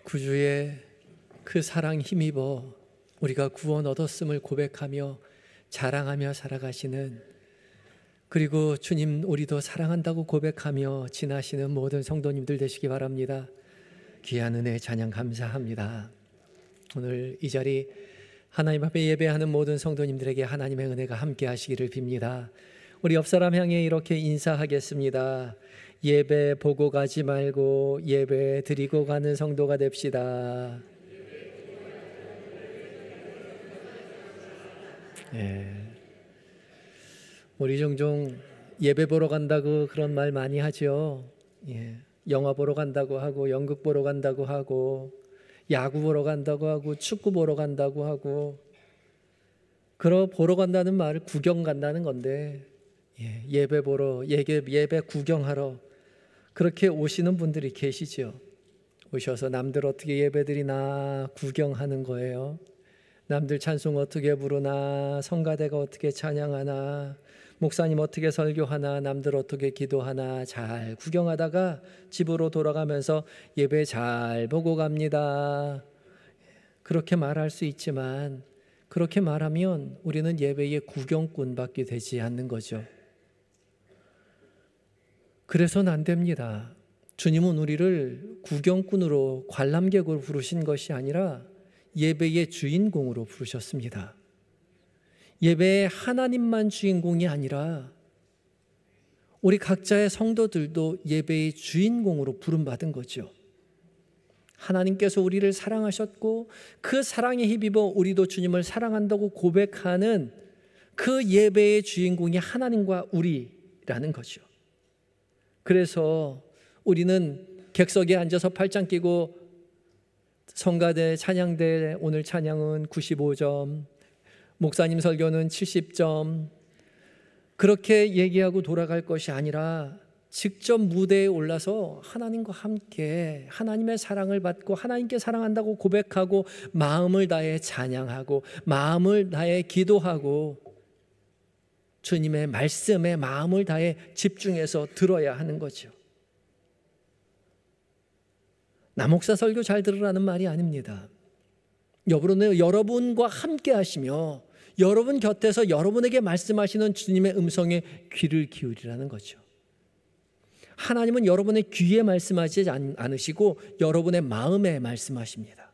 구주의 그 사랑 힘입어 우리가 구원 얻었음을 고백하며 자랑하며 살아가시는, 그리고 주님 우리도 사랑한다고 고백하며 지나시는 모든 성도님들 되시기 바랍니다. 귀한 은혜 찬양 감사합니다. 오늘 이 자리 하나님 앞에 예배하는 모든 성도님들에게 하나님의 은혜가 함께 하시기를 빕니다. 우리 옆 사람 향해 이렇게 인사하겠습니다. 예배 보고 가지 말고 예배 드리고 가는 성도가 됩시다. 우리 종종 예배 보러 간다고 그런 말 많이 하죠. 영화 보러 간다고 하고, 연극 보러 간다고 하고, 야구 보러 간다고 하고, 축구 보러 간다고 하고, 보러 간다는 말을 구경 간다는 건데, 예배 보러, 예배 구경하러 그렇게 오시는 분들이 계시죠. 오셔서 남들 어떻게 예배드리나 구경하는 거예요. 남들 찬송 어떻게 부르나, 성가대가 어떻게 찬양하나, 목사님 어떻게 설교하나, 남들 어떻게 기도하나 잘 구경하다가 집으로 돌아가면서 예배 잘 보고 갑니다. 그렇게 말할 수 있지만, 그렇게 말하면 우리는 예배의 구경꾼밖에 되지 않는 거죠. 그래서는 안 됩니다. 주님은 우리를 구경꾼으로, 관람객으로 부르신 것이 아니라 예배의 주인공으로 부르셨습니다. 예배의 하나님만 주인공이 아니라 우리 각자의 성도들도 예배의 주인공으로 부름받은 거죠. 하나님께서 우리를 사랑하셨고 그 사랑에 힘입어 우리도 주님을 사랑한다고 고백하는 그 예배의 주인공이 하나님과 우리라는 거죠. 그래서 우리는 객석에 앉아서 팔짱 끼고 성가대, 찬양대, 오늘 찬양은 95점, 목사님 설교는 70점, 그렇게 얘기하고 돌아갈 것이 아니라 직접 무대에 올라서 하나님과 함께 하나님의 사랑을 받고 하나님께 사랑한다고 고백하고 마음을 다해 찬양하고 마음을 다해 기도하고 주님의 말씀에 마음을 다해 집중해서 들어야 하는 거죠. 남목사 설교 잘 들으라는 말이 아닙니다. 여러분과 함께 하시며 여러분 곁에서 여러분에게 말씀하시는 주님의 음성에 귀를 기울이라는 거죠. 하나님은 여러분의 귀에 말씀하지 않으시고 여러분의 마음에 말씀하십니다.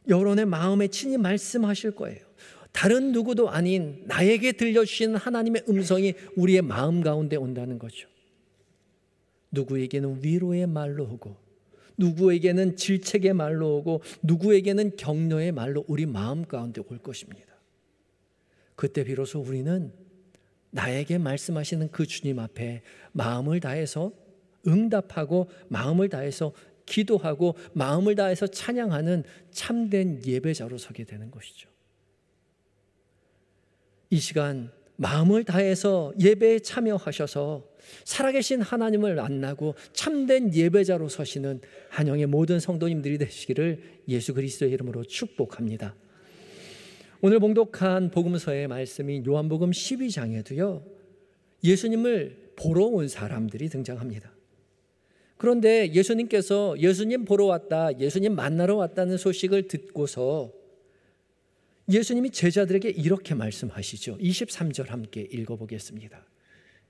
여러분의 마음에 친히 말씀하실 거예요. 다른 누구도 아닌 나에게 들려주신 하나님의 음성이 우리의 마음 가운데 온다는 거죠. 누구에게는 위로의 말로 오고, 누구에게는 질책의 말로 오고, 누구에게는 격려의 말로 우리 마음 가운데 올 것입니다. 그때 비로소 우리는 나에게 말씀하시는 그 주님 앞에 마음을 다해서 응답하고 마음을 다해서 기도하고 마음을 다해서 찬양하는 참된 예배자로 서게 되는 것이죠. 이 시간 마음을 다해서 예배에 참여하셔서 살아계신 하나님을 만나고 참된 예배자로 서시는 한영의 모든 성도님들이 되시기를 예수 그리스도의 이름으로 축복합니다. 오늘 봉독한 복음서의 말씀인 요한복음 12장에도요 예수님을 보러 온 사람들이 등장합니다. 그런데 예수님께서 예수님 보러 왔다, 예수님 만나러 왔다는 소식을 듣고서 예수님이 제자들에게 이렇게 말씀하시죠. 23절 함께 읽어보겠습니다.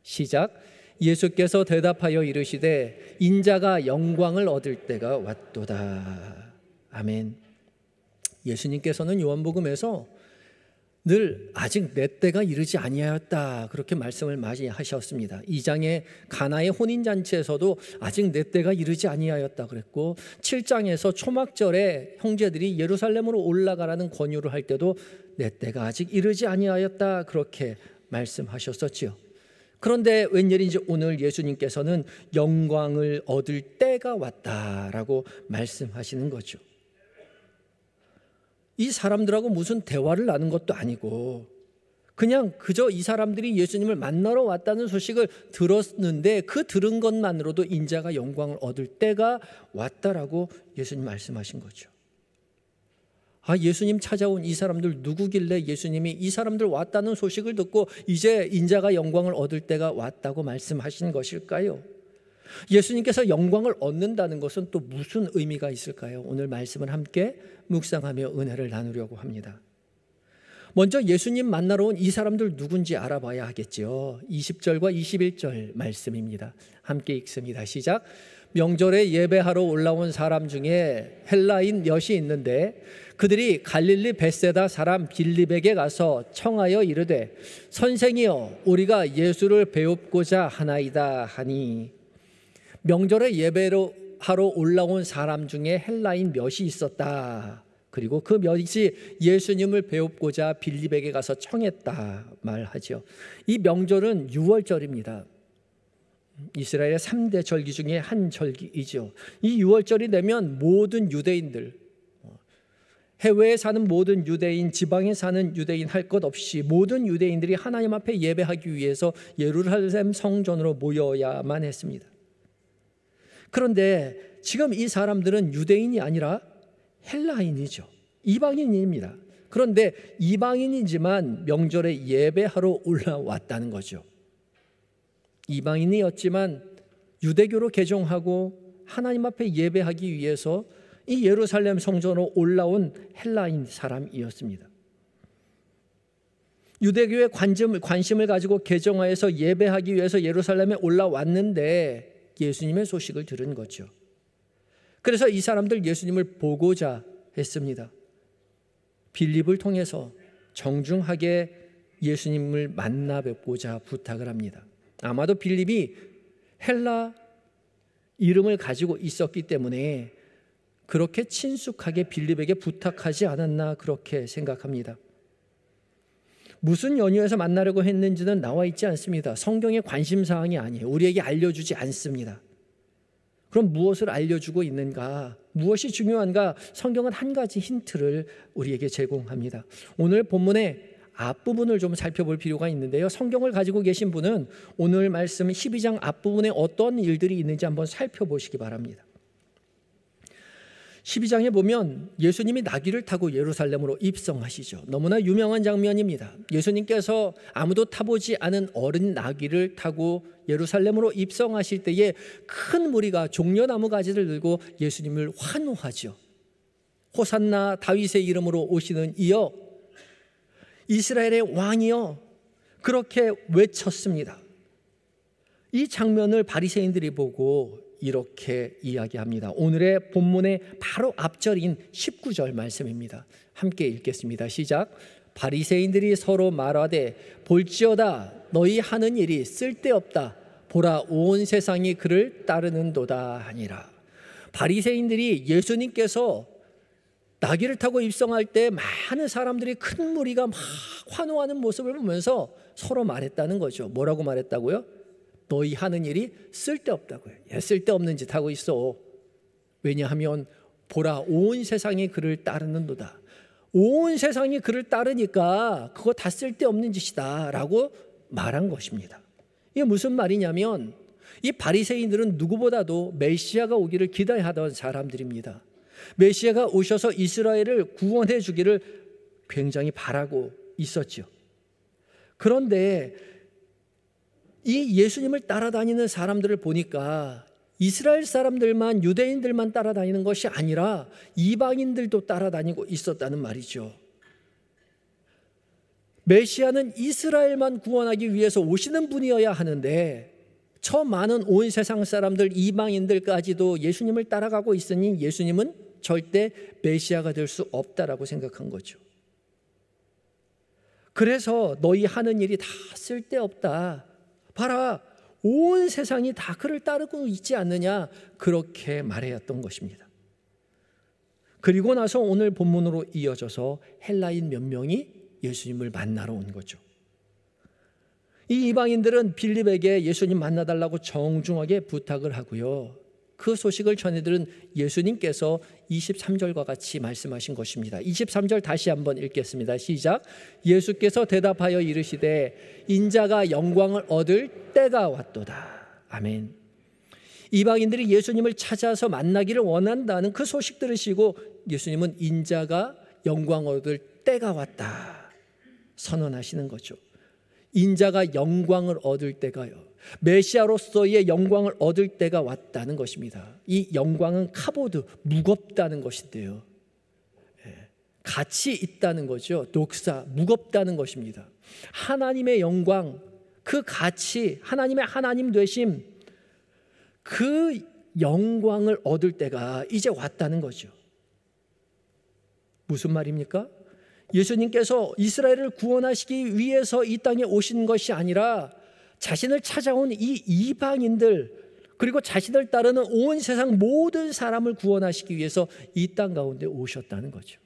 시작. 예수께서 대답하여 이르시되 인자가 영광을 얻을 때가 왔도다. 아멘. 예수님께서는 요한복음에서 늘 아직 내 때가 이르지 아니하였다 그렇게 말씀을 많이 하셨습니다. 2장의 가나의 혼인잔치에서도 아직 내 때가 이르지 아니하였다 그랬고, 7장에서 초막절에 형제들이 예루살렘으로 올라가라는 권유를 할 때도 내 때가 아직 이르지 아니하였다 그렇게 말씀하셨었지요. 그런데 웬일인지 오늘 예수님께서는 영광을 얻을 때가 왔다라고 말씀하시는 거죠. 이 사람들하고 무슨 대화를 나눈 것도 아니고 그냥 그저 이 사람들이 예수님을 만나러 왔다는 소식을 들었는데 그 들은 것만으로도 인자가 영광을 얻을 때가 왔다라고 예수님 말씀하신 거죠. 예수님 찾아온 이 사람들 누구길래 예수님이 이 사람들 왔다는 소식을 듣고 이제 인자가 영광을 얻을 때가 왔다고 말씀하신 것일까요? 예수님께서 영광을 얻는다는 것은 또 무슨 의미가 있을까요? 오늘 말씀을 함께 묵상하며 은혜를 나누려고 합니다. 먼저 예수님 만나러 온 이 사람들 누군지 알아봐야 하겠죠. 20절과 21절 말씀입니다. 함께 읽습니다. 시작. 명절에 예배하러 올라온 사람 중에 헬라인 몇이 있는데 그들이 갈릴리 벳세다 사람 빌립에게 가서 청하여 이르되 선생이여 우리가 예수를 배웁고자 하나이다 하니, 명절에 예배로 하러 올라온 사람 중에 헬라인 몇이 있었다. 그리고 그 몇이 예수님을 배웁고자 빌립에게 가서 청했다 말하죠. 이 명절은 유월절입니다. 이스라엘의 3대 절기 중에 한 절기이죠. 이 유월절이 되면 모든 유대인들, 해외에 사는 모든 유대인, 지방에 사는 유대인 할 것 없이 모든 유대인들이 하나님 앞에 예배하기 위해서 예루살렘 성전으로 모여야만 했습니다. 그런데 지금 이 사람들은 유대인이 아니라 헬라인이죠. 이방인입니다. 그런데 이방인이지만 명절에 예배하러 올라왔다는 거죠. 이방인이었지만 유대교로 개종하고 하나님 앞에 예배하기 위해서 이 예루살렘 성전으로 올라온 헬라인 사람이었습니다. 유대교에 관심을 가지고 개종하여서 예배하기 위해서 예루살렘에 올라왔는데 예수님의 소식을 들은 거죠. 그래서 이 사람들 예수님을 보고자 했습니다. 빌립을 통해서 정중하게 예수님을 만나 뵙고자 부탁을 합니다. 아마도 빌립이 헬라 이름을 가지고 있었기 때문에 그렇게 친숙하게 빌립에게 부탁하지 않았나 그렇게 생각합니다. 무슨 연유에서 만나려고 했는지는 나와 있지 않습니다. 성경의 관심사항이 아니에요. 우리에게 알려주지 않습니다. 그럼 무엇을 알려주고 있는가? 무엇이 중요한가? 성경은 한 가지 힌트를 우리에게 제공합니다. 오늘 본문의 앞부분을 좀 살펴볼 필요가 있는데요. 성경을 가지고 계신 분은 오늘 말씀 12장 앞부분에 어떤 일들이 있는지 한번 살펴보시기 바랍니다. 12장에 보면 예수님이 나귀를 타고 예루살렘으로 입성하시죠. 너무나 유명한 장면입니다. 예수님께서 아무도 타보지 않은 어린 나귀를 타고 예루살렘으로 입성하실 때에 큰 무리가 종려나무 가지를 들고 예수님을 환호하죠. 호산나 다윗의 이름으로 오시는 이여, 이스라엘의 왕이여, 그렇게 외쳤습니다. 이 장면을 바리새인들이 보고 이렇게 이야기합니다. 오늘의 본문의 바로 앞절인 19절 말씀입니다. 함께 읽겠습니다. 시작. 바리새인들이 서로 말하되 볼지어다 너희 하는 일이 쓸데없다. 보라 온 세상이 그를 따르는도다 하니라. 바리새인들이 예수님께서 나귀를 타고 입성할 때 많은 사람들이 큰 무리가 막 환호하는 모습을 보면서 서로 말했다는 거죠. 뭐라고 말했다고요? 너희 하는 일이 쓸데없다고요. 쓸데없는 짓 하고 있어. 왜냐하면 보라 온 세상이 그를 따르는도다. 온 세상이 그를 따르니까 그거 다 쓸데없는 짓이다 라고 말한 것입니다. 이게 무슨 말이냐면 이 바리새인들은 누구보다도 메시아가 오기를 기대하던 사람들입니다. 메시아가 오셔서 이스라엘을 구원해 주기를 굉장히 바라고 있었죠. 그런데 이 예수님을 따라다니는 사람들을 보니까 이스라엘 사람들만, 유대인들만 따라다니는 것이 아니라 이방인들도 따라다니고 있었다는 말이죠. 메시아는 이스라엘만 구원하기 위해서 오시는 분이어야 하는데 저 많은 온 세상 사람들, 이방인들까지도 예수님을 따라가고 있으니 예수님은 절대 메시아가 될 수 없다라고 생각한 거죠. 그래서 너희 하는 일이 다 쓸데없다. 봐라, 온 세상이 다 그를 따르고 있지 않느냐, 그렇게 말해왔던 것입니다. 그리고 나서 오늘 본문으로 이어져서 헬라인 몇 명이 예수님을 만나러 온 거죠. 이 이방인들은 빌립에게 예수님 만나달라고 정중하게 부탁을 하고요. 그 소식을 전해들은 예수님께서 23절과 같이 말씀하신 것입니다. 23절 다시 한번 읽겠습니다. 시작. 예수께서 대답하여 이르시되 인자가 영광을 얻을 때가 왔도다. 아멘. 이방인들이 예수님을 찾아서 만나기를 원한다는 그 소식 들으시고 예수님은 인자가 영광 얻을 때가 왔다 선언하시는 거죠. 인자가 영광을 얻을 때가요. 메시아로서의 영광을 얻을 때가 왔다는 것입니다. 이 영광은 카보드, 무겁다는 것인데요. 가치 있다는 거죠. 독사, 무겁다는 것입니다. 하나님의 영광, 그 가치, 하나님의 하나님 되심, 그 영광을 얻을 때가 이제 왔다는 거죠. 무슨 말입니까? 예수님께서 이스라엘을 구원하시기 위해서 이 땅에 오신 것이 아니라 자신을 찾아온 이 이방인들, 그리고 자신을 따르는 온 세상 모든 사람을 구원하시기 위해서 이 땅 가운데 오셨다는 거죠.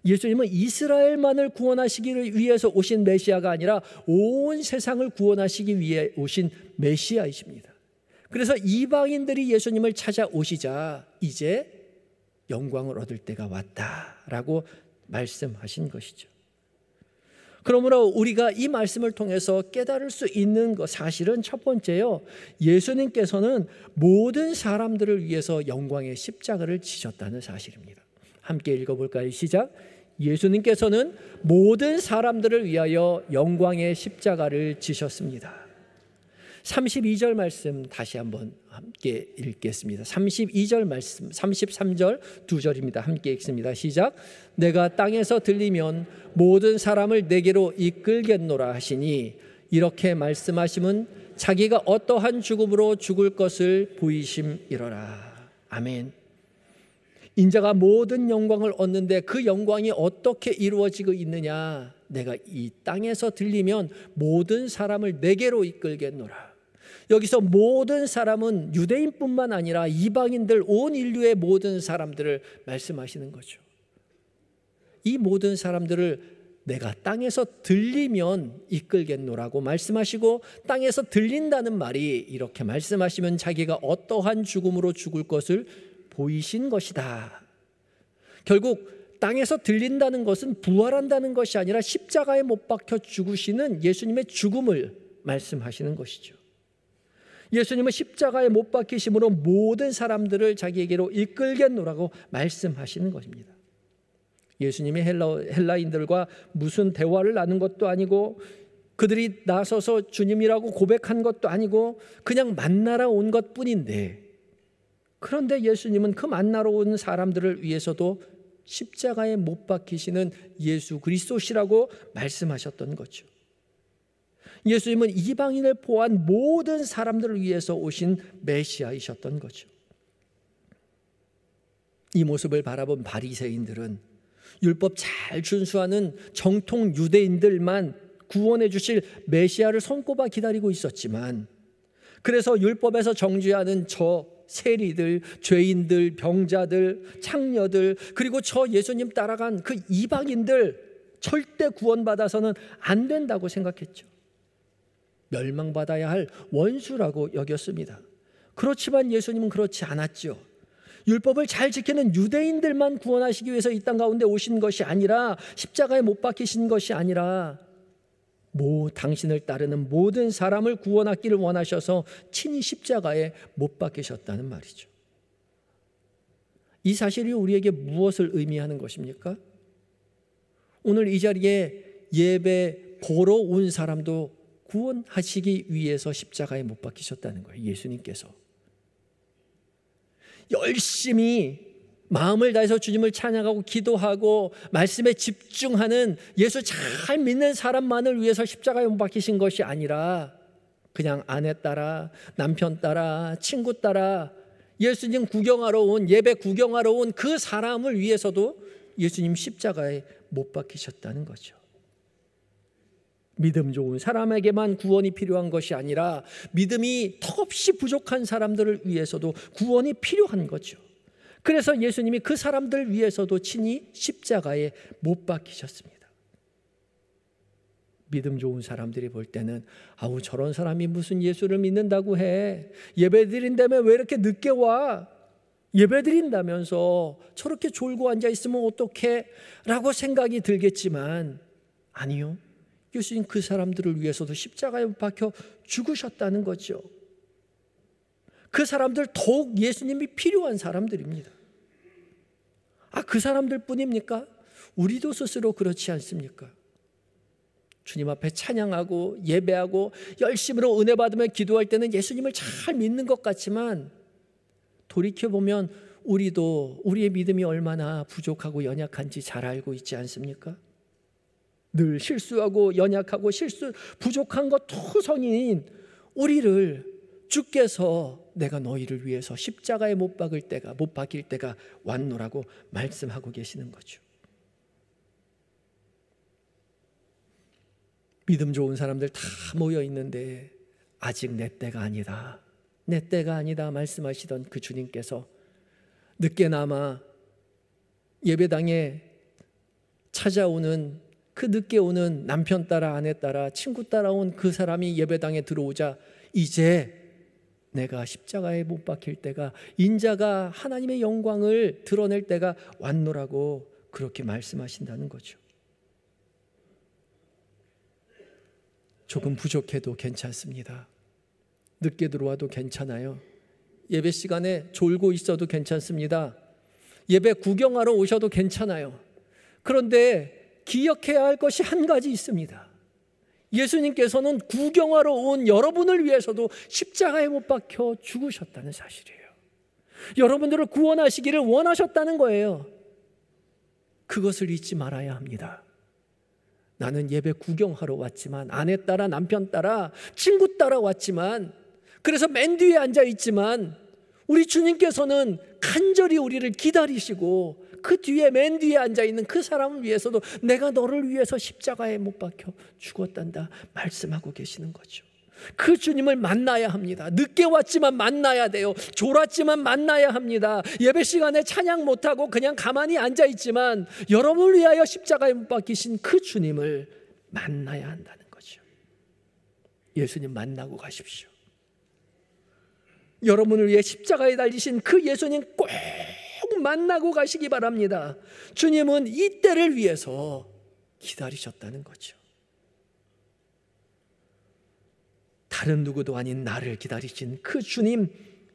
예수님은 이스라엘만을 구원하시기 위해서 오신 메시아가 아니라 온 세상을 구원하시기 위해 오신 메시아이십니다. 그래서 이방인들이 예수님을 찾아오시자 이제 영광을 얻을 때가 왔다라고 말씀하신 것이죠. 그러므로 우리가 이 말씀을 통해서 깨달을 수 있는 것, 사실은 첫 번째요, 예수님께서는 모든 사람들을 위해서 영광의 십자가를 지셨다는 사실입니다. 함께 읽어볼까요? 시작. 예수님께서는 모든 사람들을 위하여 영광의 십자가를 지셨습니다. 32절 말씀 다시 한번 함께 읽겠습니다. 32절 말씀, 33절 두 절입니다. 함께 읽습니다. 시작. 내가 땅에서 들리면 모든 사람을 내게로 이끌겠노라 하시니, 이렇게 말씀하심은 자기가 어떠한 죽음으로 죽을 것을 보이심이로라. 아멘. 인자가 모든 영광을 얻는데 그 영광이 어떻게 이루어지고 있느냐? 내가 이 땅에서 들리면 모든 사람을 내게로 이끌겠노라. 여기서 모든 사람은 유대인뿐만 아니라 이방인들, 온 인류의 모든 사람들을 말씀하시는 거죠. 이 모든 사람들을 내가 땅에서 들리면 이끌겠노라고 말씀하시고, 땅에서 들린다는 말이 이렇게 말씀하시면 자기가 어떠한 죽음으로 죽을 것을 보이신 것이다. 결국 땅에서 들린다는 것은 부활한다는 것이 아니라 십자가에 못 박혀 죽으시는 예수님의 죽음을 말씀하시는 것이죠. 예수님은 십자가에 못 박히심으로 모든 사람들을 자기에게로 이끌겠노라고 말씀하시는 것입니다. 예수님이 헬라인들과 무슨 대화를 나눈 것도 아니고, 그들이 나서서 주님이라고 고백한 것도 아니고, 그냥 만나러 온 것뿐인데, 그런데 예수님은 그 만나러 온 사람들을 위해서도 십자가에 못 박히시는 예수 그리스도시라고 말씀하셨던 거죠. 예수님은 이방인을 포함한 모든 사람들을 위해서 오신 메시아이셨던 거죠. 이 모습을 바라본 바리새인들은 율법 잘 준수하는 정통 유대인들만 구원해 주실 메시아를 손꼽아 기다리고 있었지만, 그래서 율법에서 정죄하는 저 세리들, 죄인들, 병자들, 창녀들, 그리고 저 예수님 따라간 그 이방인들 절대 구원받아서는 안 된다고 생각했죠. 멸망받아야 할 원수라고 여겼습니다. 그렇지만 예수님은 그렇지 않았죠. 율법을 잘 지키는 유대인들만 구원하시기 위해서 이 땅 가운데 오신 것이 아니라, 십자가에 못 박히신 것이 아니라, 당신을 따르는 모든 사람을 구원하기를 원하셔서 친히 십자가에 못 박히셨다는 말이죠. 이 사실이 우리에게 무엇을 의미하는 것입니까? 오늘 이 자리에 예배 보러 온 사람도 구원하시기 위해서 십자가에 못 박히셨다는 거예요. 예수님께서 열심히 마음을 다해서 주님을 찬양하고 기도하고 말씀에 집중하는 예수 잘 믿는 사람만을 위해서 십자가에 못 박히신 것이 아니라, 그냥 아내 따라, 남편 따라, 친구 따라 예수님 구경하러 온, 예배 구경하러 온 그 사람을 위해서도 예수님 십자가에 못 박히셨다는 거죠. 믿음 좋은 사람에게만 구원이 필요한 것이 아니라, 믿음이 턱없이 부족한 사람들을 위해서도 구원이 필요한 거죠. 그래서 예수님이 그 사람들 위해서도 친히 십자가에 못 박히셨습니다. 믿음 좋은 사람들이 볼 때는, 아우 저런 사람이 무슨 예수를 믿는다고 해, 예배 드린다며 왜 이렇게 늦게 와, 예배 드린다면서 저렇게 졸고 앉아 있으면 어떡해 라고 생각이 들겠지만, 아니요, 예수님 그 사람들을 위해서도 십자가에 못 박혀 죽으셨다는 거죠. 그 사람들 더욱 예수님이 필요한 사람들입니다. 그 사람들 뿐입니까? 우리도 스스로 그렇지 않습니까? 주님 앞에 찬양하고 예배하고 열심으로 은혜 받으며 기도할 때는 예수님을 잘 믿는 것 같지만 돌이켜보면 우리도 우리의 믿음이 얼마나 부족하고 연약한지 잘 알고 있지 않습니까? 늘 실수하고 연약하고 부족한 것 투성인 우리를 주께서 내가 너희를 위해서 십자가에 못 박힐 때가 왔노라고 말씀하고 계시는 거죠. 믿음 좋은 사람들 다 모여 있는데 아직 내 때가 아니다. 내 때가 아니다 말씀하시던 그 주님께서 늦게나마 예배당에 찾아오는 그 늦게 오는 남편 따라 아내 따라 친구 따라온 그 사람이 예배당에 들어오자 이제 내가 십자가에 못 박힐 때가 인자가 하나님의 영광을 드러낼 때가 왔노라고 그렇게 말씀하신다는 거죠. 조금 부족해도 괜찮습니다. 늦게 들어와도 괜찮아요. 예배 시간에 졸고 있어도 괜찮습니다. 예배 구경하러 오셔도 괜찮아요. 그런데 기억해야 할 것이 한 가지 있습니다. 예수님께서는 구경하러 온 여러분을 위해서도 십자가에 못 박혀 죽으셨다는 사실이에요. 여러분들을 구원하시기를 원하셨다는 거예요. 그것을 잊지 말아야 합니다. 나는 예배 구경하러 왔지만 아내 따라 남편 따라 친구 따라 왔지만 그래서 맨 뒤에 앉아 있지만 우리 주님께서는 간절히 우리를 기다리시고 그 뒤에 맨 뒤에 앉아 있는 그 사람을 위해서도 내가 너를 위해서 십자가에 못 박혀 죽었단다 말씀하고 계시는 거죠. 그 주님을 만나야 합니다. 늦게 왔지만 만나야 돼요. 졸았지만 만나야 합니다. 예배 시간에 찬양 못하고 그냥 가만히 앉아있지만 여러분을 위하여 십자가에 못 박히신 그 주님을 만나야 한다는 거죠. 예수님 만나고 가십시오. 여러분을 위해 십자가에 달리신 그 예수님 꼭 만나고 가시기 바랍니다. 주님은 이 때를 위해서 기다리셨다는 거죠. 다른 누구도 아닌 나를 기다리신 그 주님,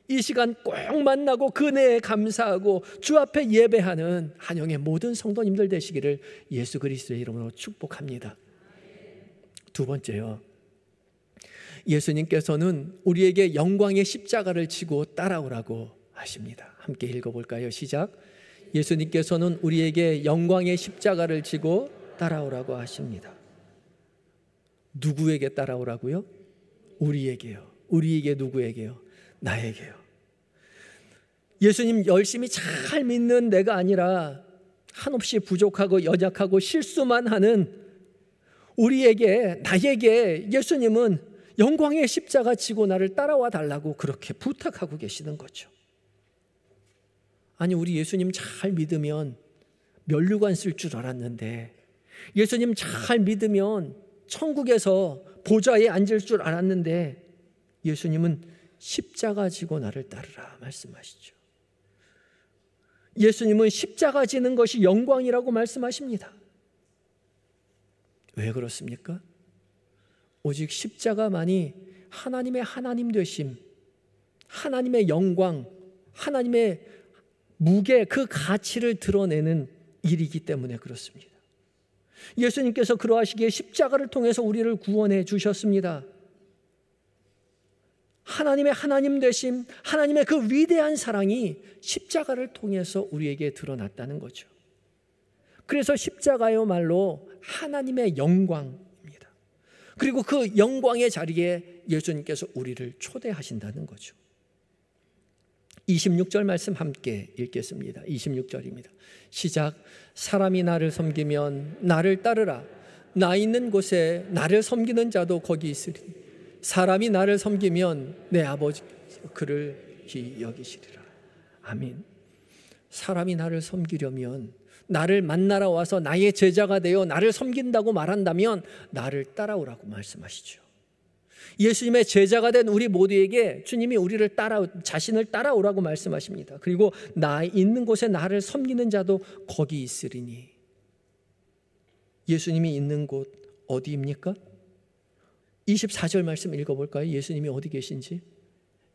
이 시간 꼭 만나고 그 은혜에 감사하고 주 앞에 예배하는 한영의 모든 성도님들 되시기를 예수 그리스도의 이름으로 축복합니다. 두 번째요, 예수님께서는 우리에게 영광의 십자가를 지고 따라오라고 하십니다. 함께 읽어볼까요? 시작. 예수님께서는 우리에게 영광의 십자가를 지고 따라오라고 하십니다. 누구에게 따라오라고요? 우리에게요. 우리에게 누구에게요? 나에게요. 예수님 열심히 잘 믿는 내가 아니라 한없이 부족하고 연약하고 실수만 하는 우리에게, 나에게 예수님은 영광의 십자가 지고 나를 따라와 달라고 그렇게 부탁하고 계시는 거죠. 아니, 우리 예수님 잘 믿으면 면류관 쓸 줄 알았는데, 예수님 잘 믿으면 천국에서 보좌에 앉을 줄 알았는데 예수님은 십자가 지고 나를 따르라 말씀하시죠. 예수님은 십자가 지는 것이 영광이라고 말씀하십니다. 왜 그렇습니까? 오직 십자가만이 하나님의 하나님 되심, 하나님의 영광, 하나님의 무게, 그 가치를 드러내는 일이기 때문에 그렇습니다. 예수님께서 그러하시기에 십자가를 통해서 우리를 구원해 주셨습니다. 하나님의 하나님 되심, 하나님의 그 위대한 사랑이 십자가를 통해서 우리에게 드러났다는 거죠. 그래서 십자가야말로 하나님의 영광입니다. 그리고 그 영광의 자리에 예수님께서 우리를 초대하신다는 거죠. 26절 말씀 함께 읽겠습니다. 26절입니다. 시작. 사람이 나를 섬기면 나를 따르라. 나 있는 곳에 나를 섬기는 자도 거기 있으리. 사람이 나를 섬기면 내 아버지 그를 귀히 여기시리라. 아멘. 사람이 나를 섬기려면, 나를 만나러 와서 나의 제자가 되어 나를 섬긴다고 말한다면 나를 따라오라고 말씀하시죠. 예수님의 제자가 된 우리 모두에게 주님이 우리를 자신을 따라오라고 말씀하십니다. 그리고 나 있는 곳에 나를 섬기는 자도 거기 있으리니. 예수님이 있는 곳 어디입니까? 24절 말씀 읽어볼까요? 예수님이 어디 계신지.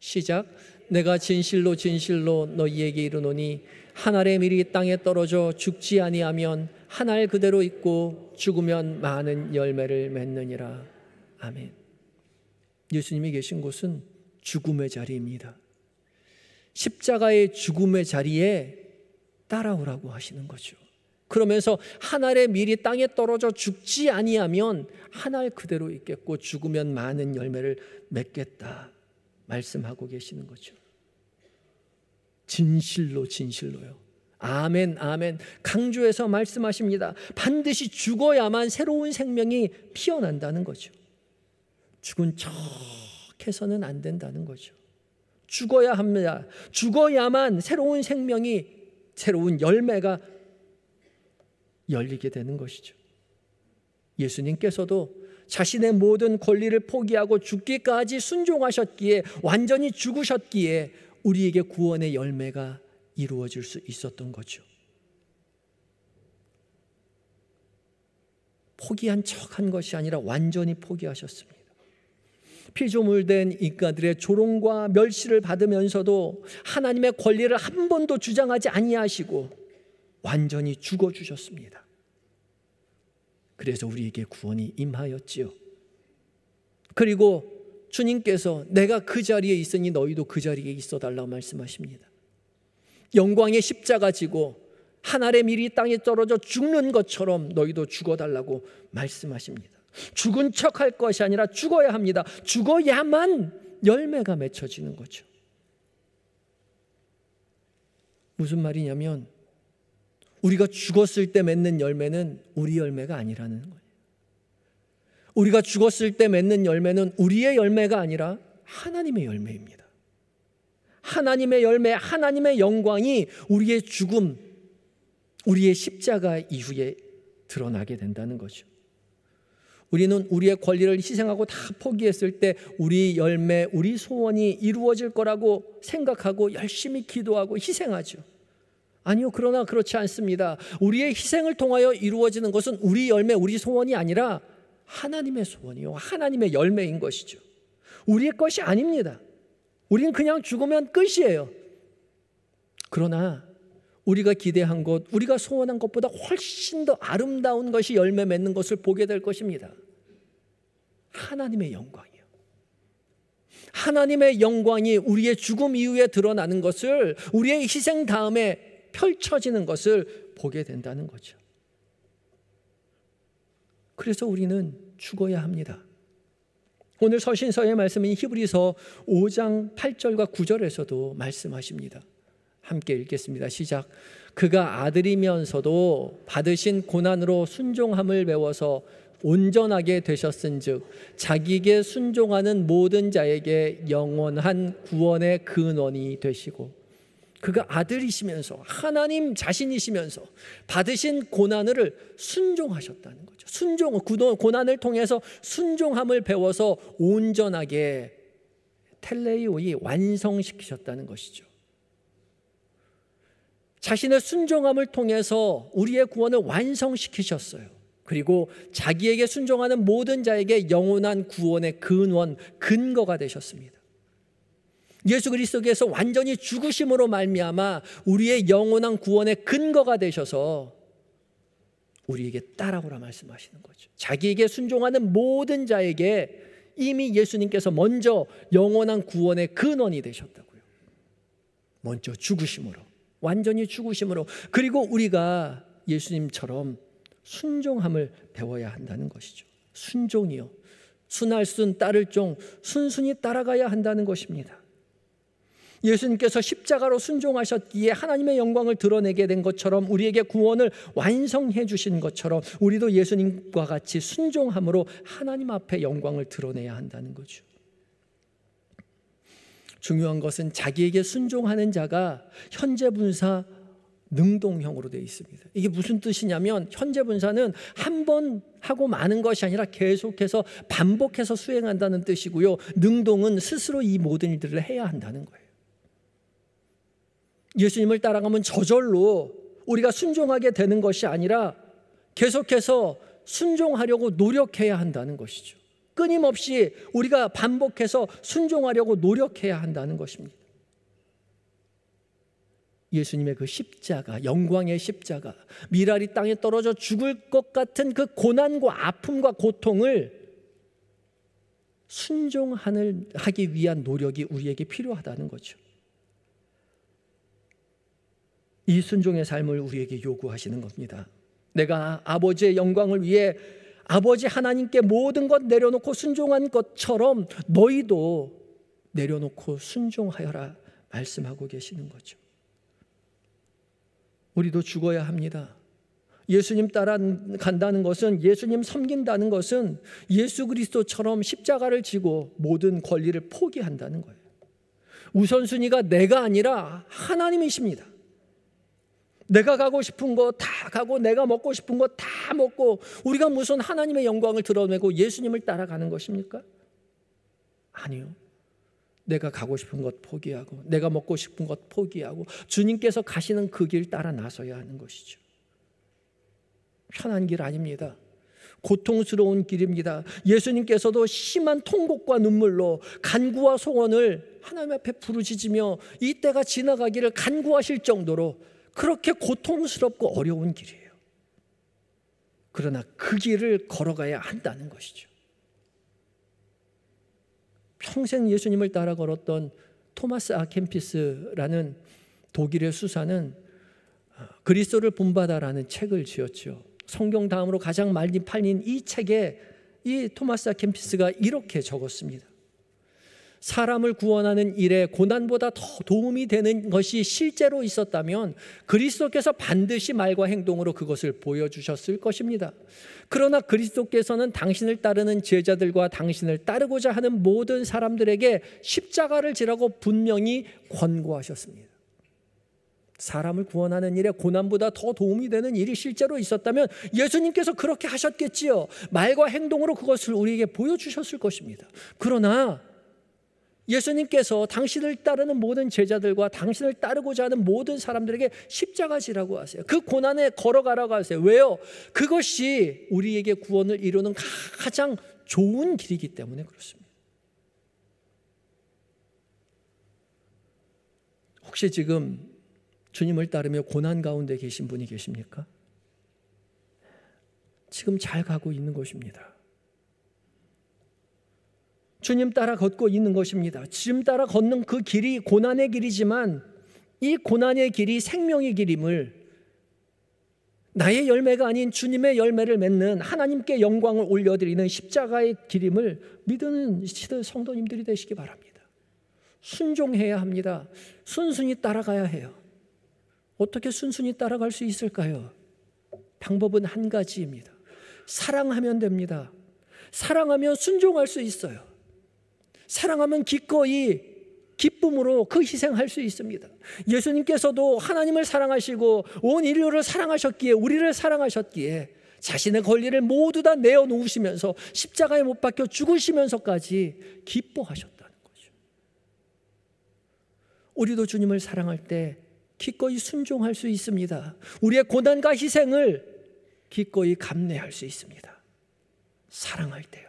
시작. 내가 진실로 진실로 너희에게 이르노니 한 알의 밀이 땅에 떨어져 죽지 아니하면 한 알 그대로 있고 죽으면 많은 열매를 맺느니라. 아멘. 예수님이 계신 곳은 죽음의 자리입니다. 십자가의 죽음의 자리에 따라오라고 하시는 거죠. 그러면서 한 알의 밀이 땅에 떨어져 죽지 아니하면 한 알 그대로 있겠고 죽으면 많은 열매를 맺겠다 말씀하고 계시는 거죠. 진실로 진실로요. 아멘 아멘. 강조해서 말씀하십니다. 반드시 죽어야만 새로운 생명이 피어난다는 거죠. 죽은 척 해서는 안 된다는 거죠. 죽어야 합니다. 죽어야만 새로운 생명이, 새로운 열매가 열리게 되는 것이죠. 예수님께서도 자신의 모든 권리를 포기하고 죽기까지 순종하셨기에, 완전히 죽으셨기에 우리에게 구원의 열매가 이루어질 수 있었던 거죠. 포기한 척한 것이 아니라 완전히 포기하셨습니다. 피조물된 인간들의 조롱과 멸시를 받으면서도 하나님의 권리를 한 번도 주장하지 아니하시고 완전히 죽어주셨습니다. 그래서 우리에게 구원이 임하였지요. 그리고 주님께서 내가 그 자리에 있으니 너희도 그 자리에 있어달라고 말씀하십니다. 영광의 십자가 지고 한 알의 밀이 땅에 떨어져 죽는 것처럼 너희도 죽어달라고 말씀하십니다. 죽은 척할 것이 아니라 죽어야 합니다. 죽어야만 열매가 맺혀지는 거죠. 무슨 말이냐면 우리가 죽었을 때 맺는 열매는 우리 열매가 아니라는 거예요. 우리가 죽었을 때 맺는 열매는 우리의 열매가 아니라 하나님의 열매입니다. 하나님의 열매, 하나님의 영광이 우리의 죽음, 우리의 십자가 이후에 드러나게 된다는 거죠. 우리는 우리의 권리를 희생하고 다 포기했을 때 우리 열매, 우리 소원이 이루어질 거라고 생각하고 열심히 기도하고 희생하죠. 아니요, 그러나 그렇지 않습니다. 우리의 희생을 통하여 이루어지는 것은 우리 열매, 우리 소원이 아니라 하나님의 소원이요, 하나님의 열매인 것이죠. 우리의 것이 아닙니다. 우리는 그냥 죽으면 끝이에요. 그러나 우리가 기대한 것, 우리가 소원한 것보다 훨씬 더 아름다운 것이 열매 맺는 것을 보게 될 것입니다. 하나님의 영광이요. 하나님의 영광이 우리의 죽음 이후에 드러나는 것을, 우리의 희생 다음에 펼쳐지는 것을 보게 된다는 거죠. 그래서 우리는 죽어야 합니다. 오늘 서신서의 말씀인 히브리서 5장 8절과 9절에서도 말씀하십니다. 함께 읽겠습니다. 시작. 그가 아들이면서도 받으신 고난으로 순종함을 배워서 온전하게 되셨은즉 자기에게 순종하는 모든 자에게 영원한 구원의 근원이 되시고, 그가 아들이시면서 하나님 자신이시면서 받으신 고난을 순종하셨다는 거죠. 순종, 고난을 통해서 순종함을 배워서 온전하게 텔레이오이 완성시키셨다는 것이죠. 자신의 순종함을 통해서 우리의 구원을 완성시키셨어요. 그리고 자기에게 순종하는 모든 자에게 영원한 구원의 근원, 근거가 되셨습니다. 예수 그리스도께서 완전히 죽으심으로 말미암아 우리의 영원한 구원의 근거가 되셔서 우리에게 따라오라 말씀하시는 거죠. 자기에게 순종하는 모든 자에게 이미 예수님께서 먼저 영원한 구원의 근원이 되셨다고요. 먼저 죽으심으로, 완전히 죽으심으로. 그리고 우리가 예수님처럼 순종함을 배워야 한다는 것이죠. 순종이요, 순할 순 따를 종, 순순히 따라가야 한다는 것입니다. 예수님께서 십자가로 순종하셨기에 하나님의 영광을 드러내게 된 것처럼, 우리에게 구원을 완성해 주신 것처럼 우리도 예수님과 같이 순종함으로 하나님 앞에 영광을 드러내야 한다는 거죠. 중요한 것은 자기에게 순종하는 자가 현재분사 능동형으로 되어 있습니다. 이게 무슨 뜻이냐면, 현재분사는 한 번 하고 마는 것이 아니라 계속해서 반복해서 수행한다는 뜻이고요, 능동은 스스로 이 모든 일들을 해야 한다는 거예요. 예수님을 따라가면 저절로 우리가 순종하게 되는 것이 아니라 계속해서 순종하려고 노력해야 한다는 것이죠. 끊임없이 우리가 반복해서 순종하려고 노력해야 한다는 것입니다. 예수님의 그 십자가, 영광의 십자가, 미랄이 땅에 떨어져 죽을 것 같은 그 고난과 아픔과 고통을 순종하기 위한 노력이 우리에게 필요하다는 거죠. 이 순종의 삶을 우리에게 요구하시는 겁니다. 내가 아버지의 영광을 위해 아버지 하나님께 모든 것 내려놓고 순종한 것처럼 너희도 내려놓고 순종하여라 말씀하고 계시는 거죠. 우리도 죽어야 합니다. 예수님 따라간다는 것은, 예수님 섬긴다는 것은 예수 그리스도처럼 십자가를 지고 모든 권리를 포기한다는 거예요. 우선순위가 내가 아니라 하나님이십니다. 내가 가고 싶은 거 다 가고 내가 먹고 싶은 거 다 먹고 우리가 무슨 하나님의 영광을 드러내고 예수님을 따라가는 것입니까? 아니요. 내가 가고 싶은 것 포기하고 내가 먹고 싶은 것 포기하고 주님께서 가시는 그 길 따라 나서야 하는 것이죠. 편한 길 아닙니다. 고통스러운 길입니다. 예수님께서도 심한 통곡과 눈물로 간구와 소원을 하나님 앞에 부르짖으며 이 때가 지나가기를 간구하실 정도로 그렇게 고통스럽고 어려운 길이에요. 그러나 그 길을 걸어가야 한다는 것이죠. 평생 예수님을 따라 걸었던 토마스 아 캠피스라는 독일의 수사는 그리스도를 본받아라는 책을 지었죠. 성경 다음으로 가장 많이 팔린 이 책에 이 토마스 아 캠피스가 이렇게 적었습니다. 사람을 구원하는 일에 고난보다 더 도움이 되는 것이 실제로 있었다면 그리스도께서 반드시 말과 행동으로 그것을 보여주셨을 것입니다. 그러나 그리스도께서는 당신을 따르는 제자들과 당신을 따르고자 하는 모든 사람들에게 십자가를 지라고 분명히 권고하셨습니다. 사람을 구원하는 일에 고난보다 더 도움이 되는 일이 실제로 있었다면 예수님께서 그렇게 하셨겠지요. 말과 행동으로 그것을 우리에게 보여주셨을 것입니다. 그러나 예수님께서 당신을 따르는 모든 제자들과 당신을 따르고자 하는 모든 사람들에게 십자가 지라고 하세요. 그 고난에 걸어가라고 하세요. 왜요? 그것이 우리에게 구원을 이루는 가장 좋은 길이기 때문에 그렇습니다. 혹시 지금 주님을 따르며 고난 가운데 계신 분이 계십니까? 지금 잘 가고 있는 것입니다. 주님 따라 걷고 있는 것입니다. 주님 따라 걷는 그 길이 고난의 길이지만 이 고난의 길이 생명의 길임을, 나의 열매가 아닌 주님의 열매를 맺는 하나님께 영광을 올려드리는 십자가의 길임을 믿는 성도님들이 되시기 바랍니다. 순종해야 합니다. 순순히 따라가야 해요. 어떻게 순순히 따라갈 수 있을까요? 방법은 한 가지입니다. 사랑하면 됩니다. 사랑하면 순종할 수 있어요. 사랑하면 기꺼이 기쁨으로 그 희생할 수 있습니다. 예수님께서도 하나님을 사랑하시고 온 인류를 사랑하셨기에, 우리를 사랑하셨기에 자신의 권리를 모두 다 내어놓으시면서 십자가에 못 박혀 죽으시면서까지 기뻐하셨다는 거죠. 우리도 주님을 사랑할 때 기꺼이 순종할 수 있습니다. 우리의 고난과 희생을 기꺼이 감내할 수 있습니다. 사랑할 때요.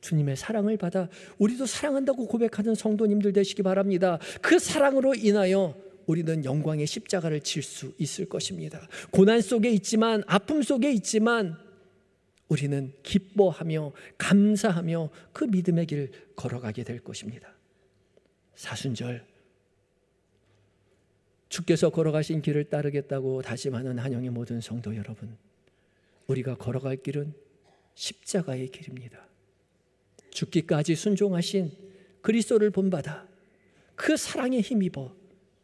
주님의 사랑을 받아 우리도 사랑한다고 고백하는 성도님들 되시기 바랍니다. 그 사랑으로 인하여 우리는 영광의 십자가를 질 수 있을 것입니다. 고난 속에 있지만, 아픔 속에 있지만 우리는 기뻐하며 감사하며 그 믿음의 길 걸어가게 될 것입니다. 사순절, 주께서 걸어가신 길을 따르겠다고 다짐하는 한영의 모든 성도 여러분, 우리가 걸어갈 길은 십자가의 길입니다. 죽기까지 순종하신 그리스도를 본받아 그 사랑에 힘입어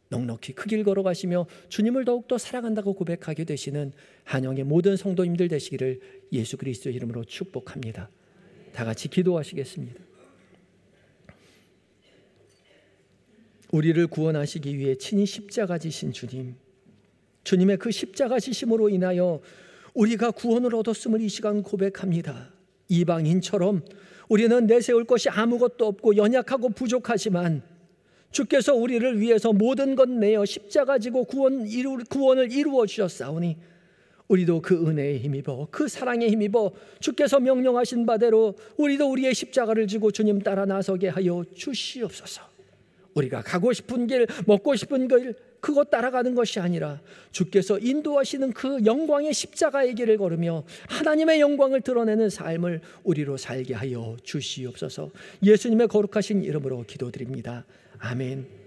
넉넉히 그 길 걸어가시며 주님을 더욱더 사랑한다고 고백하게 되시는 한영의 모든 성도님들 되시기를 예수 그리스도의 이름으로 축복합니다. 다 같이 기도하시겠습니다. 우리를 구원하시기 위해 친히 십자가 지신 주님, 주님의 그 십자가 지심으로 인하여 우리가 구원을 얻었음을 이 시간 고백합니다. 이방인처럼 우리는 내세울 것이 아무것도 없고 연약하고 부족하지만 주께서 우리를 위해서 모든 것 내어 십자가 지고 구원을 이루어 주셨사오니 우리도 그 은혜에 힘입어, 그 사랑에 힘입어 주께서 명령하신 바대로 우리도 우리의 십자가를 지고 주님 따라 나서게 하여 주시옵소서. 우리가 가고 싶은 길, 먹고 싶은 길 그것 따라가는 것이 아니라 주께서 인도하시는 그 영광의 십자가의 길을 걸으며 하나님의 영광을 드러내는 삶을 우리로 살게 하여 주시옵소서. 예수님의 거룩하신 이름으로 기도드립니다. 아멘.